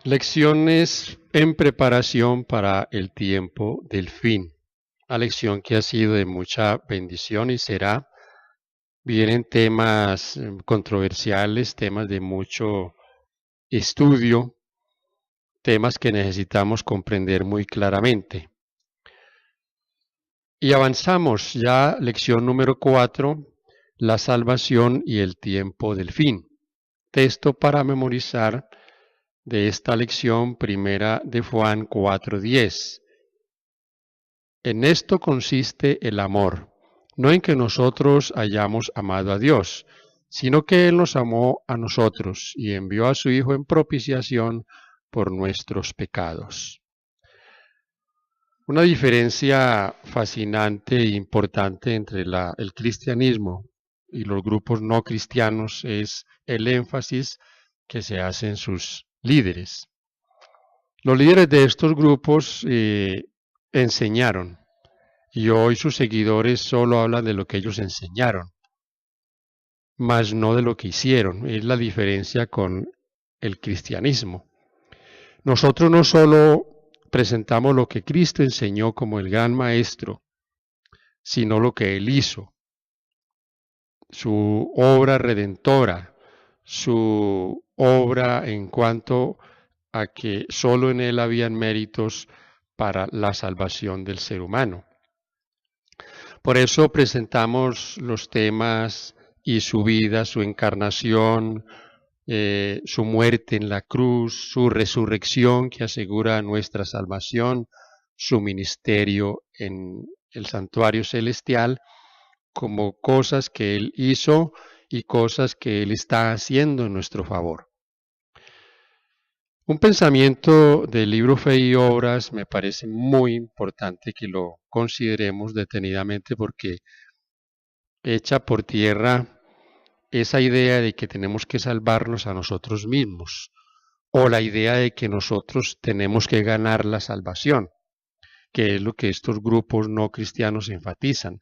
Lecciones en preparación para el tiempo del fin. Una lección que ha sido de mucha bendición y será. Vienen temas controversiales, temas de mucho estudio, temas que necesitamos comprender muy claramente. Y avanzamos ya, lección número 4, la salvación y el tiempo del fin. Texto para memorizar de esta lección, primera de Juan 4:10. En esto consiste el amor, no en que nosotros hayamos amado a Dios, sino que Él nos amó a nosotros y envió a su Hijo en propiciación por nuestros pecados. Una diferencia fascinante e importante entre el cristianismo y los grupos no cristianos es el énfasis que se hace en sus líderes. Los líderes de estos grupos enseñaron, y hoy sus seguidores solo hablan de lo que ellos enseñaron, mas no de lo que hicieron. Es la diferencia con el cristianismo. Nosotros no solo presentamos lo que Cristo enseñó como el gran maestro, sino lo que Él hizo, su obra redentora, su obra en cuanto a que solo en Él habían méritos para la salvación del ser humano. Por eso presentamos los temas y su vida, su encarnación, su muerte en la cruz, su resurrección que asegura nuestra salvación, su ministerio en el santuario celestial, como cosas que Él hizo y cosas que Él está haciendo en nuestro favor. Un pensamiento del libro Fe y Obras me parece muy importante que lo consideremos detenidamente porque echa por tierra esa idea de que tenemos que salvarnos a nosotros mismos o la idea de que nosotros tenemos que ganar la salvación, que es lo que estos grupos no cristianos enfatizan.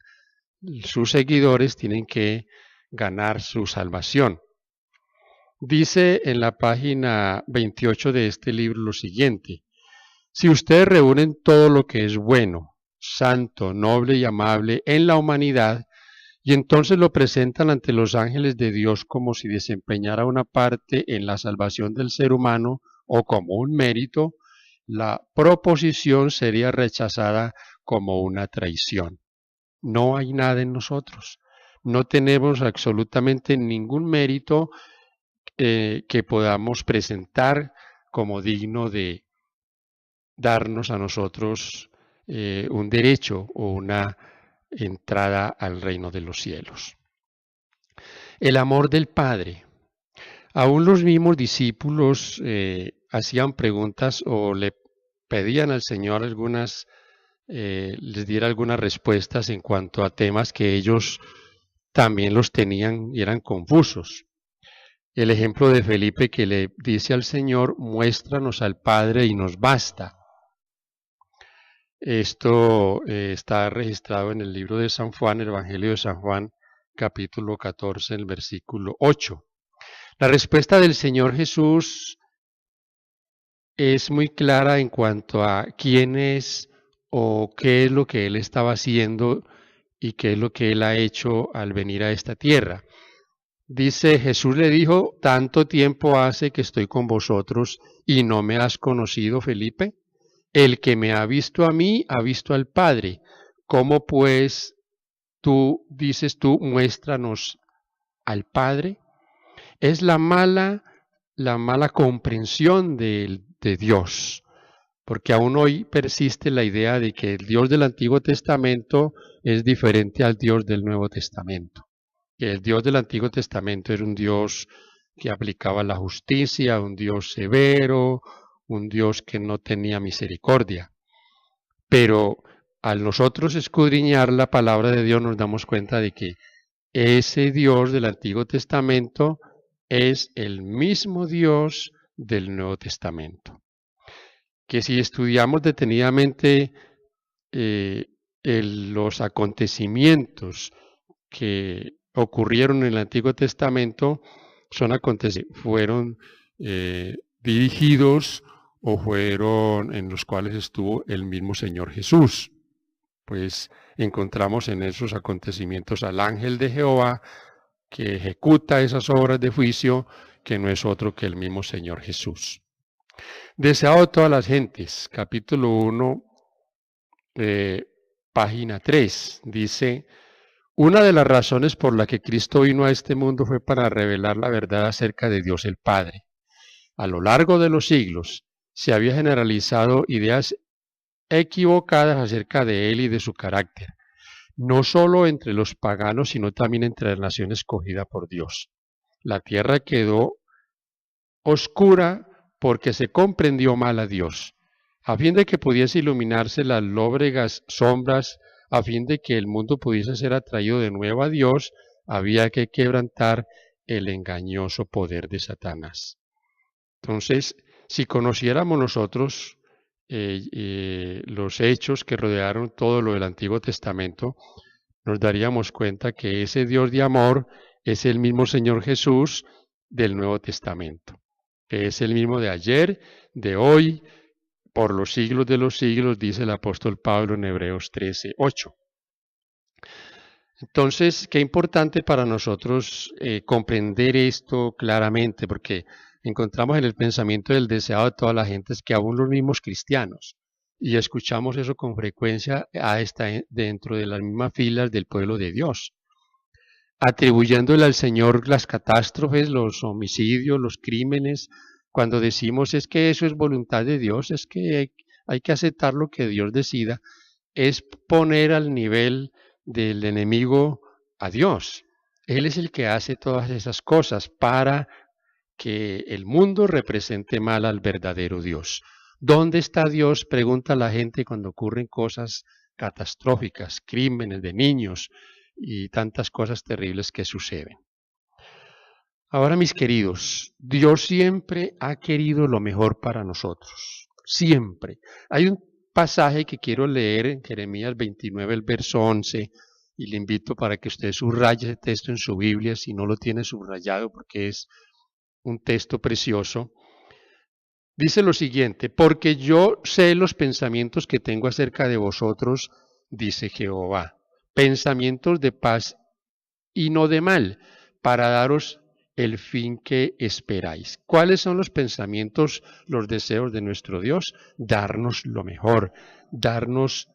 Sus seguidores tienen que ganar su salvación. Dice en la página 28 de este libro lo siguiente: si ustedes reúnen todo lo que es bueno, santo, noble y amable en la humanidad, y entonces lo presentan ante los ángeles de Dios como si desempeñara una parte en la salvación del ser humano o como un mérito, la proposición sería rechazada como una traición. No hay nada en nosotros. No tenemos absolutamente ningún mérito que podamos presentar como digno de darnos a nosotros un derecho o una entrada al reino de los cielos. El amor del Padre. Aún los mismos discípulos hacían preguntas o le pedían al Señor les diera algunas respuestas en cuanto a temas que ellos también los tenían y eran confusos. El ejemplo de Felipe que le dice al Señor: muéstranos al Padre y nos basta. Esto está registrado en el libro de San Juan, el Evangelio de San Juan, capítulo 14, el versículo 8. La respuesta del Señor Jesús es muy clara en cuanto a quién es o qué es lo que Él estaba haciendo y qué es lo que Él ha hecho al venir a esta tierra. Dice, Jesús le dijo: ¿tanto tiempo hace que estoy con vosotros y no me has conocido, Felipe? El que me ha visto a mí, ha visto al Padre. ¿Cómo pues dices tú, muéstranos al Padre? Es la mala comprensión de Dios, porque aún hoy persiste la idea de que el Dios del Antiguo Testamento es diferente al Dios del Nuevo Testamento. Que el Dios del Antiguo Testamento era un Dios que aplicaba la justicia, un Dios severo, un Dios que no tenía misericordia. Pero al nosotros escudriñar la palabra de Dios nos damos cuenta de que ese Dios del Antiguo Testamento es el mismo Dios del Nuevo Testamento. Que si estudiamos detenidamente los acontecimientos que ocurrieron en el Antiguo Testamento, fueron dirigidos o fueron en los cuales estuvo el mismo Señor Jesús. Pues encontramos en esos acontecimientos al ángel de Jehová que ejecuta esas obras de juicio, que no es otro que el mismo Señor Jesús. Deseado de todas las gentes, capítulo 1, página 3, dice: una de las razones por la que Cristo vino a este mundo fue para revelar la verdad acerca de Dios el Padre. A lo largo de los siglos se había generalizado ideas equivocadas acerca de Él y de su carácter, no solo entre los paganos, sino también entre la nación escogida por Dios. La tierra quedó oscura porque se comprendió mal a Dios, a fin de que pudiese iluminarse las lóbregas sombras, a fin de que el mundo pudiese ser atraído de nuevo a Dios, había que quebrantar el engañoso poder de Satanás. Entonces, si conociéramos nosotros los hechos que rodearon todo lo del Antiguo Testamento, nos daríamos cuenta que ese Dios de amor es el mismo Señor Jesús del Nuevo Testamento, que es el mismo de ayer, de hoy, por los siglos de los siglos, dice el apóstol Pablo en Hebreos 13:8. Entonces, qué importante para nosotros comprender esto claramente, porque encontramos en el pensamiento del deseado de todas las gentes que aún los mismos cristianos, y escuchamos eso con frecuencia dentro de las mismas filas del pueblo de Dios, atribuyéndole al Señor las catástrofes, los homicidios, los crímenes. Cuando decimos es que eso es voluntad de Dios, es que hay que aceptar lo que Dios decida, es poner al nivel del enemigo a Dios. Él es el que hace todas esas cosas para que el mundo represente mal al verdadero Dios. ¿Dónde está Dios?, pregunta la gente cuando ocurren cosas catastróficas, crímenes de niños y tantas cosas terribles que suceden. Ahora, mis queridos, Dios siempre ha querido lo mejor para nosotros, siempre. Hay un pasaje que quiero leer en Jeremías 29, el verso 11, y le invito para que usted subraye ese texto en su Biblia, si no lo tiene subrayado, porque es un texto precioso. Dice lo siguiente: porque yo sé los pensamientos que tengo acerca de vosotros, dice Jehová, pensamientos de paz y no de mal, para daros el fin que esperáis. ¿Cuáles son los pensamientos, los deseos de nuestro Dios? Darnos lo mejor, darnos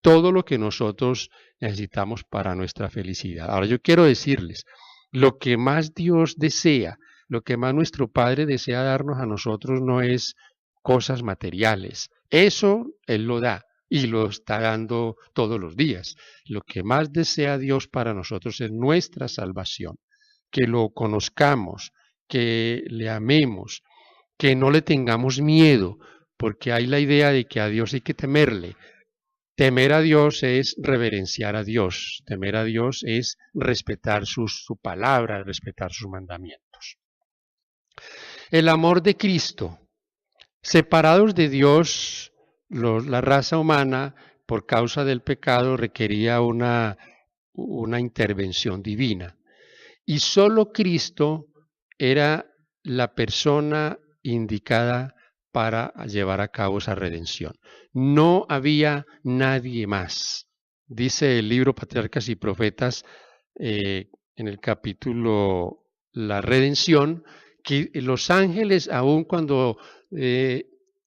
todo lo que nosotros necesitamos para nuestra felicidad. Ahora yo quiero decirles, lo que más Dios desea, lo que más nuestro Padre desea darnos a nosotros no es cosas materiales. Eso Él lo da y lo está dando todos los días. Lo que más desea Dios para nosotros es nuestra salvación, que lo conozcamos, que le amemos, que no le tengamos miedo, porque hay la idea de que a Dios hay que temerle. Temer a Dios es reverenciar a Dios, temer a Dios es respetar su palabra, respetar sus mandamientos. El amor de Cristo. Separados de Dios, la raza humana, por causa del pecado, requería una intervención divina. Y solo Cristo era la persona indicada para llevar a cabo esa redención. No había nadie más. Dice el libro Patriarcas y Profetas en el capítulo La Redención, que los ángeles, aun cuando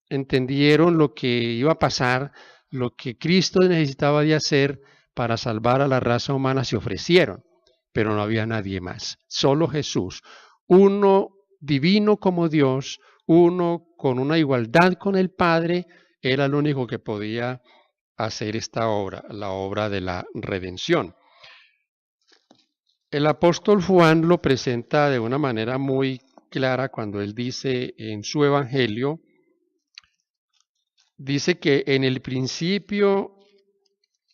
entendieron lo que iba a pasar, lo que Cristo necesitaba de hacer para salvar a la raza humana, se ofrecieron, pero no había nadie más, solo Jesús, uno divino como Dios, uno con una igualdad con el Padre, era el único que podía hacer esta obra, la obra de la redención. El apóstol Juan lo presenta de una manera muy clara cuando él dice en su evangelio, dice que en el principio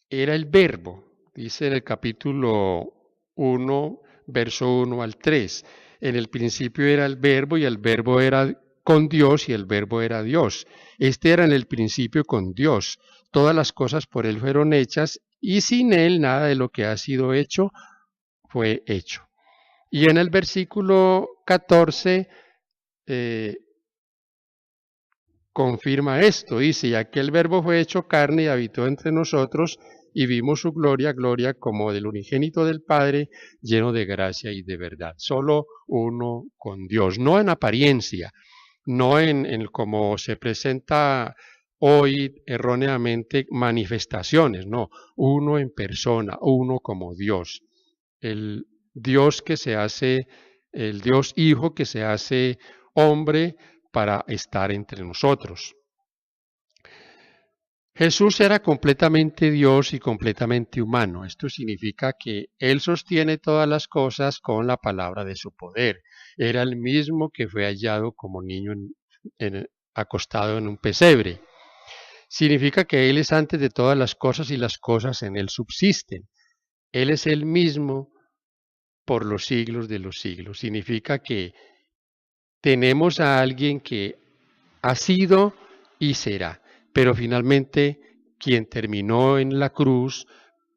era el verbo, dice en el capítulo 1, verso 1 al 3, en el principio era el verbo y el verbo era con Dios y el verbo era Dios. Este era en el principio con Dios. Todas las cosas por él fueron hechas y sin él nada de lo que ha sido hecho fue hecho. Y en el versículo 14 confirma esto. Dice, y aquel verbo fue hecho carne y habitó entre nosotros y vimos su gloria, gloria como del unigénito del Padre, lleno de gracia y de verdad. Solo uno con Dios, no en apariencia, no en cómo se presenta hoy erróneamente manifestaciones, no, uno en persona, uno como Dios. El Dios que se hace, el Dios Hijo que se hace hombre para estar entre nosotros. Jesús era completamente Dios y completamente humano. Esto significa que Él sostiene todas las cosas con la palabra de su poder. Era el mismo que fue hallado como niño acostado en un pesebre. Significa que Él es antes de todas las cosas y las cosas en Él subsisten. Él es el mismo por los siglos de los siglos. Significa que tenemos a alguien que ha sido y será, pero finalmente quien terminó en la cruz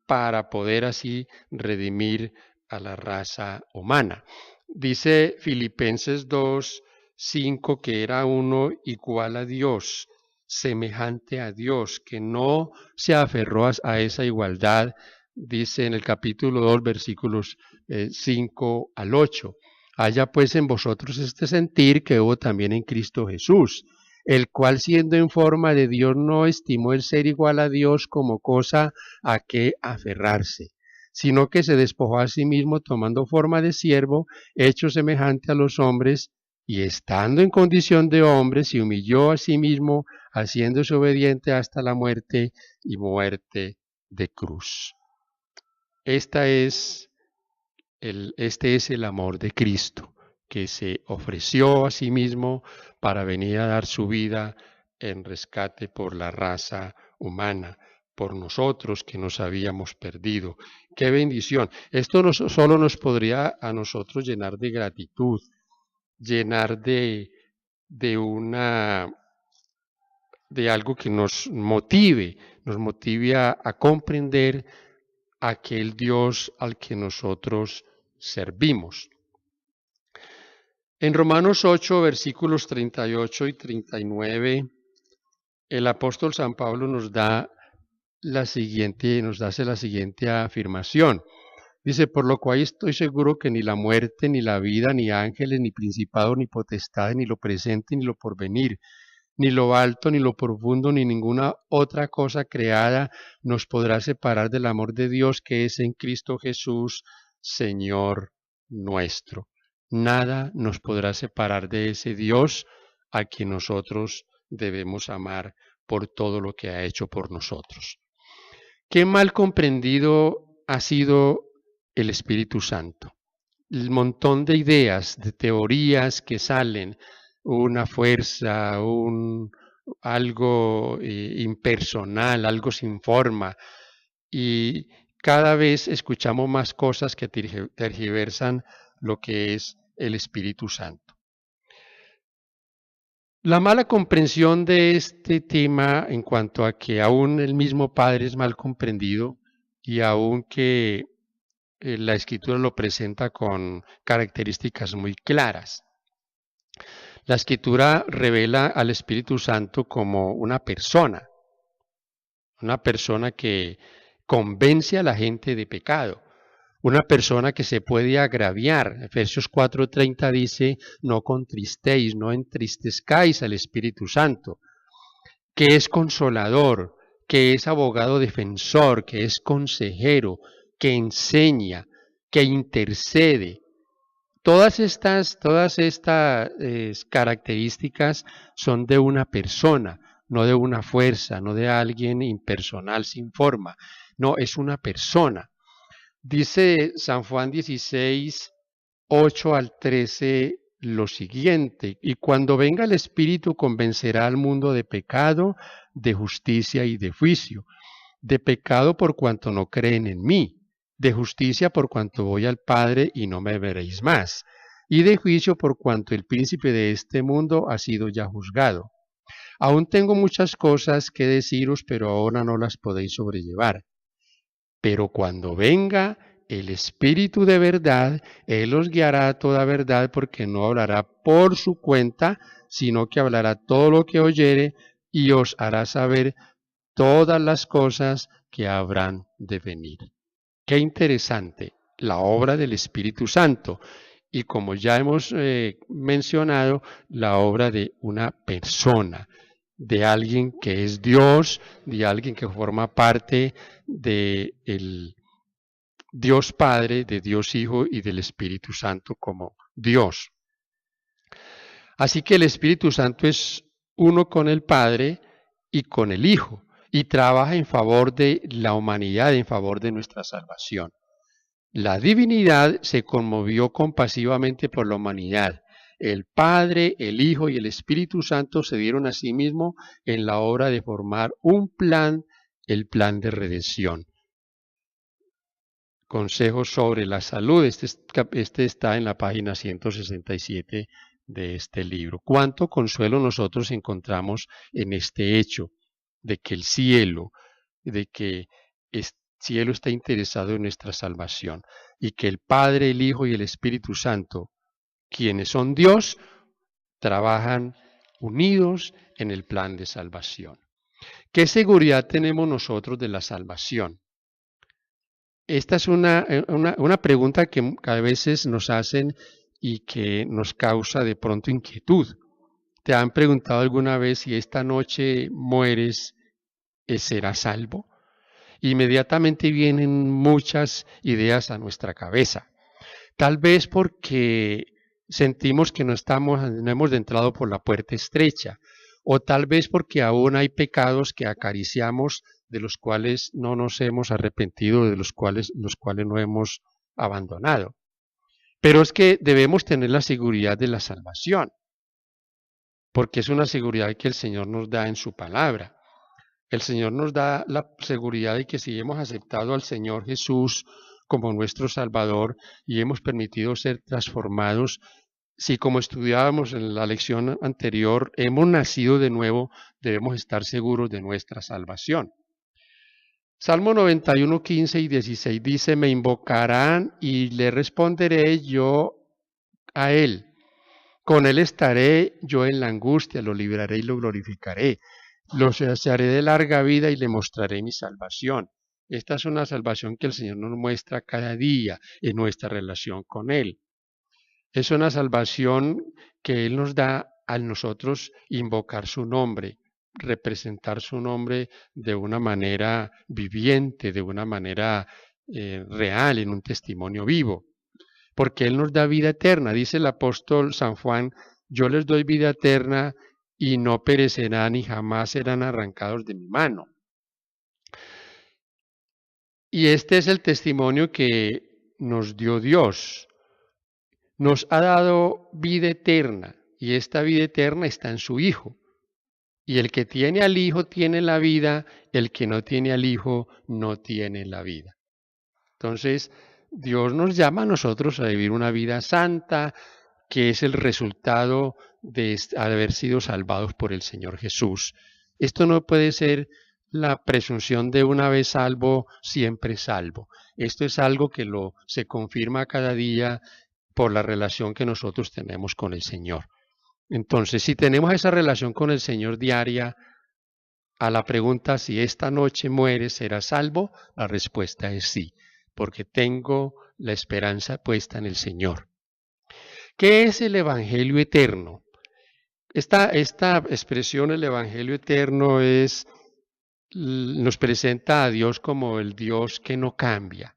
para poder así redimir a la raza humana. Dice Filipenses 2:5 que era uno igual a Dios, semejante a Dios, que no se aferró a esa igualdad, dice en el capítulo 2, versículos 5 al 8. Haya pues en vosotros este sentir que hubo también en Cristo Jesús, el cual siendo en forma de Dios no estimó el ser igual a Dios como cosa a que aferrarse, sino que se despojó a sí mismo tomando forma de siervo, hecho semejante a los hombres, y estando en condición de hombre, se humilló a sí mismo, haciéndose obediente hasta la muerte y muerte de cruz. Este es el amor de Cristo, que se ofreció a sí mismo para venir a dar su vida en rescate por la raza humana, por nosotros que nos habíamos perdido. ¡Qué bendición! Esto no solo nos podría a nosotros llenar de gratitud, llenar de algo que nos motive a comprender aquel Dios al que nosotros servimos. En Romanos 8, versículos 38 y 39, el apóstol San Pablo nos hace la siguiente afirmación. Dice, por lo cual estoy seguro que ni la muerte, ni la vida, ni ángeles, ni principados, ni potestades, ni lo presente, ni lo porvenir, ni lo alto, ni lo profundo, ni ninguna otra cosa creada nos podrá separar del amor de Dios que es en Cristo Jesús, Señor nuestro. Nada nos podrá separar de ese Dios a quien nosotros debemos amar por todo lo que ha hecho por nosotros. Qué mal comprendido ha sido el Espíritu Santo. El montón de ideas, de teorías que salen, una fuerza, algo impersonal, algo sin forma, y cada vez escuchamos más cosas que tergiversan lo que es el Espíritu Santo. La mala comprensión de este tema en cuanto a que aún el mismo Padre es mal comprendido y aún que la Escritura lo presenta con características muy claras. La Escritura revela al Espíritu Santo como una persona que convence a la gente de pecado, una persona que se puede agraviar. Efesios 4:30 dice, no contristéis, no entristezcáis al Espíritu Santo, que es consolador, que es abogado defensor, que es consejero, que enseña, que intercede. Todas estas características son de una persona, no de una fuerza, no de alguien impersonal sin forma. No, es una persona. Dice San Juan 16, 8 al 13 lo siguiente, y cuando venga el Espíritu convencerá al mundo de pecado, de justicia y de juicio. De pecado por cuanto no creen en mí, de justicia por cuanto voy al Padre y no me veréis más, y de juicio por cuanto el príncipe de este mundo ha sido ya juzgado. Aún tengo muchas cosas que deciros, pero ahora no las podéis sobrellevar. Pero cuando venga el Espíritu de verdad, Él os guiará a toda verdad, porque no hablará por su cuenta, sino que hablará todo lo que oyere y os hará saber todas las cosas que habrán de venir. Qué interesante la obra del Espíritu Santo. Y como ya hemos mencionado, la obra de una persona, de alguien que es Dios, de alguien que forma parte del Dios Padre, de Dios Hijo y del Espíritu Santo como Dios. Así que el Espíritu Santo es uno con el Padre y con el Hijo, y trabaja en favor de la humanidad, en favor de nuestra salvación. La divinidad se conmovió compasivamente por la humanidad. El Padre, el Hijo y el Espíritu Santo se dieron a sí mismos en la obra de formar un plan, el plan de redención. Consejos sobre la salud. Este está en la página 167 de este libro. ¿Cuánto consuelo nosotros encontramos en este hecho de que el cielo, de que el cielo está interesado en nuestra salvación y que el Padre, el Hijo y el Espíritu Santo, quienes son Dios, trabajan unidos en el plan de salvación? ¿Qué seguridad tenemos nosotros de la salvación? Esta es una pregunta que a veces nos hacen y que nos causa de pronto inquietud. ¿Te han preguntado alguna vez si esta noche mueres, serás salvo? Inmediatamente vienen muchas ideas a nuestra cabeza. Tal vez porque sentimos que no hemos entrado por la puerta estrecha, o tal vez porque aún hay pecados que acariciamos, de los cuales no nos hemos arrepentido, de los cuales no hemos abandonado. Pero es que debemos tener la seguridad de la salvación, porque es una seguridad que el Señor nos da en su palabra. El Señor nos da la seguridad de que si hemos aceptado al Señor Jesús como nuestro Salvador y hemos permitido ser transformados, si como estudiábamos en la lección anterior, hemos nacido de nuevo, debemos estar seguros de nuestra salvación. Salmo 91, 15 y 16 dice, me invocarán y le responderé yo a él. Con él estaré yo en la angustia, lo libraré y lo glorificaré. Lo saciaré de larga vida y le mostraré mi salvación. Esta es una salvación que el Señor nos muestra cada día en nuestra relación con Él. Es una salvación que Él nos da a nosotros invocar su nombre, representar su nombre de una manera viviente, de una manera real, en un testimonio vivo. Porque Él nos da vida eterna. Dice el apóstol San Juan, yo les doy vida eterna y no perecerán y jamás serán arrancados de mi mano. Y este es el testimonio que nos dio Dios. Nos ha dado vida eterna y esta vida eterna está en su Hijo. Y el que tiene al Hijo tiene la vida, el que no tiene al Hijo no tiene la vida. Entonces, Dios nos llama a nosotros a vivir una vida santa, que es el resultado de haber sido salvados por el Señor Jesús. Esto no puede ser la presunción de una vez salvo, siempre salvo. Esto es algo que se confirma cada día por la relación que nosotros tenemos con el Señor. Entonces, si tenemos esa relación con el Señor diaria, a la pregunta si esta noche mueres, ¿serás salvo? La respuesta es sí, porque tengo la esperanza puesta en el Señor. ¿Qué es el Evangelio eterno? Esta expresión, el Evangelio eterno, nos presenta a Dios como el Dios que no cambia,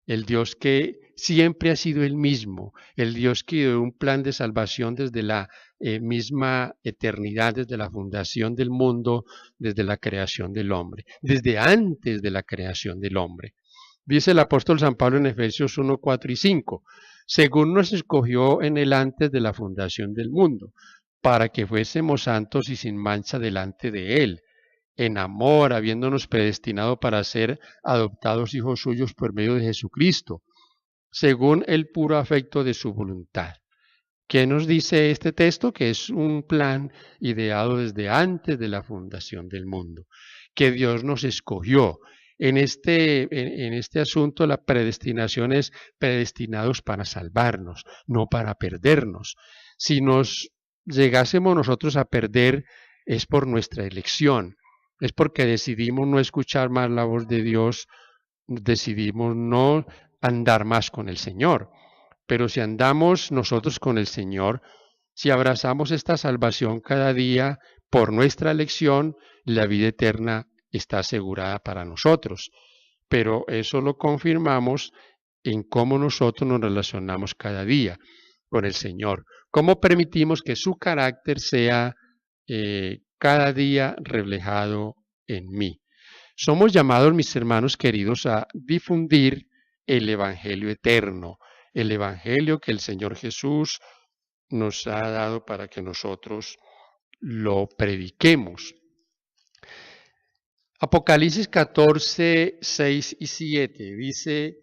el Dios que siempre ha sido el mismo, el Dios que dio un plan de salvación desde la misma eternidad, desde la fundación del mundo, desde la creación del hombre, desde antes de la creación del hombre. Dice el apóstol San Pablo en Efesios 1, 4 y 5, según nos escogió en él antes de la fundación del mundo, para que fuésemos santos y sin mancha delante de él, en amor, habiéndonos predestinado para ser adoptados hijos suyos por medio de Jesucristo, según el puro afecto de su voluntad. ¿Qué nos dice este texto? Que es un plan ideado desde antes de la fundación del mundo, que Dios nos escogió. En este asunto la predestinación es predestinados para salvarnos, no para perdernos. Si nos llegásemos nosotros a perder es por nuestra elección, es porque decidimos no escuchar más la voz de Dios, decidimos no andar más con el Señor. Pero si andamos nosotros con el Señor, si abrazamos esta salvación cada día por nuestra elección, la vida eterna está asegurada para nosotros. Pero eso lo confirmamos en cómo nosotros nos relacionamos cada día con el Señor. Cómo permitimos que su carácter sea cada día reflejado en mí. Somos llamados, mis hermanos queridos, a difundir el Evangelio eterno, el Evangelio que el Señor Jesús nos ha dado para que nosotros lo prediquemos. Apocalipsis 14, 6 y 7 dice: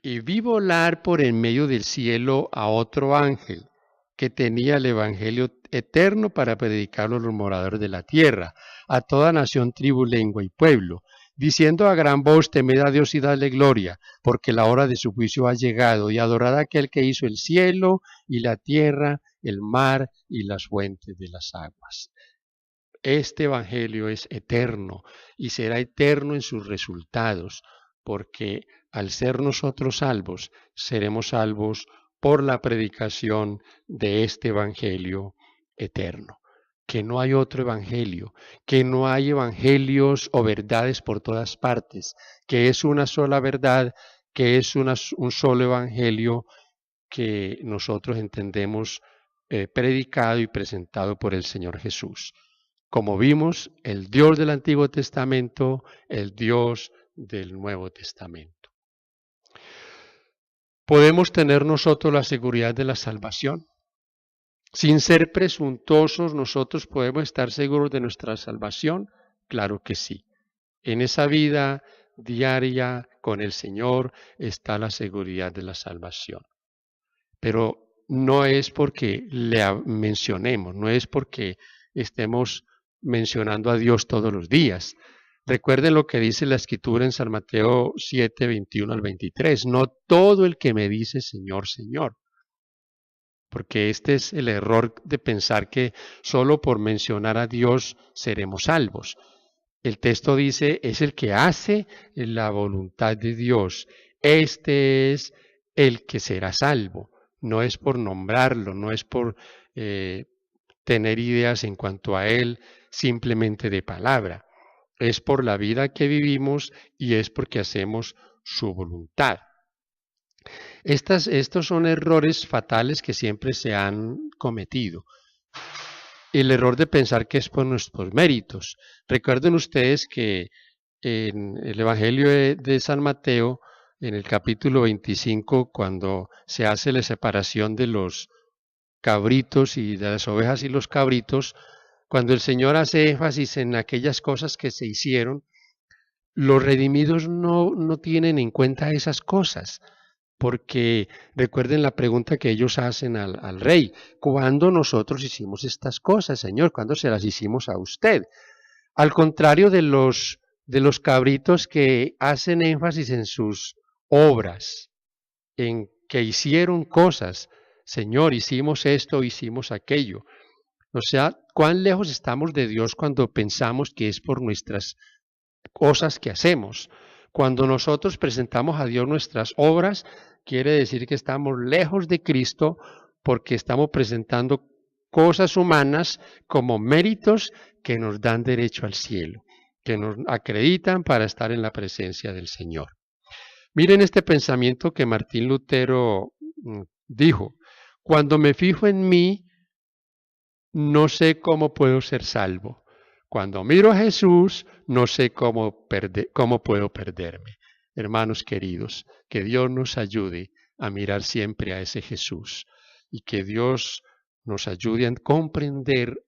y vi volar por en medio del cielo a otro ángel que tenía el Evangelio eterno para predicarlo a los moradores de la tierra, a toda nación, tribu, lengua y pueblo, diciendo a gran voz: temed a Dios y dadle gloria, porque la hora de su juicio ha llegado, y adorad a aquel que hizo el cielo y la tierra, el mar y las fuentes de las aguas. Este Evangelio es eterno y será eterno en sus resultados, porque al ser nosotros salvos, seremos salvos por la predicación de este Evangelio eterno. Que no hay otro Evangelio, que no hay evangelios o verdades por todas partes, que es una sola verdad, que es un solo Evangelio que nosotros entendemos predicado y presentado por el Señor Jesús. Como vimos, el Dios del Antiguo Testamento, el Dios del Nuevo Testamento. ¿Podemos tener nosotros la seguridad de la salvación? Sin ser presuntuosos, ¿nosotros podemos estar seguros de nuestra salvación? Claro que sí. En esa vida diaria con el Señor está la seguridad de la salvación. Pero no es porque le mencionemos, no es porque estemos mencionando a Dios todos los días. Recuerden lo que dice la Escritura en San Mateo 7, 21 al 23. No todo el que me dice Señor, Señor. Porque este es el error de pensar que solo por mencionar a Dios seremos salvos. El texto dice, es el que hace la voluntad de Dios. Este es el que será salvo. No es por nombrarlo, no es por tener ideas en cuanto a él simplemente de palabra. Es por la vida que vivimos y es porque hacemos su voluntad. Estos son errores fatales que siempre se han cometido. El error de pensar que es por nuestros méritos. Recuerden ustedes que en el Evangelio de San Mateo, en el capítulo 25, cuando se hace la separación de los cabritos y de las ovejas y los cabritos, cuando el Señor hace énfasis en aquellas cosas que se hicieron, los redimidos no tienen en cuenta esas cosas, porque recuerden la pregunta que ellos hacen al rey: ¿cuándo nosotros hicimos estas cosas, Señor? ¿Cuándo se las hicimos a usted? Al contrario de los cabritos que hacen énfasis en sus obras, en que hicieron cosas. Señor, hicimos esto, hicimos aquello. O sea, ¿cuán lejos estamos de Dios cuando pensamos que es por nuestras cosas que hacemos? Cuando nosotros presentamos a Dios nuestras obras, quiere decir que estamos lejos de Cristo porque estamos presentando cosas humanas como méritos que nos dan derecho al cielo, que nos acreditan para estar en la presencia del Señor. Miren este pensamiento que Martín Lutero dijo: cuando me fijo en mí, no sé cómo puedo ser salvo. Cuando miro a Jesús, no sé cómo puedo perderme. Hermanos queridos, que Dios nos ayude a mirar siempre a ese Jesús y que Dios nos ayude a comprender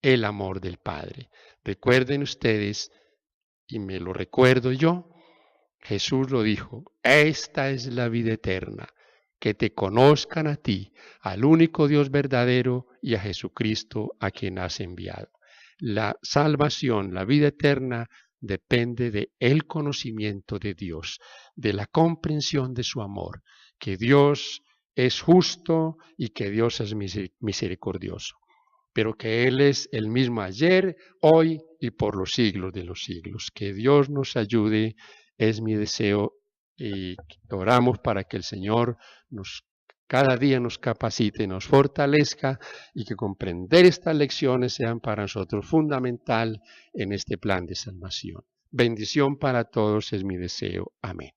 el amor del Padre. Recuerden ustedes, y me lo recuerdo yo, Jesús lo dijo: esta es la vida eterna, que te conozcan a ti, al único Dios verdadero, y a Jesucristo a quien has enviado. La salvación, la vida eterna, depende de el conocimiento de Dios, de la comprensión de su amor, que Dios es justo y que Dios es misericordioso, pero que Él es el mismo ayer, hoy y por los siglos de los siglos. Que Dios nos ayude, es mi deseo, y oramos para que el Señor cada día nos capacite, nos fortalezca y que comprender estas lecciones sean para nosotros fundamental en este plan de salvación. Bendición para todos es mi deseo. Amén.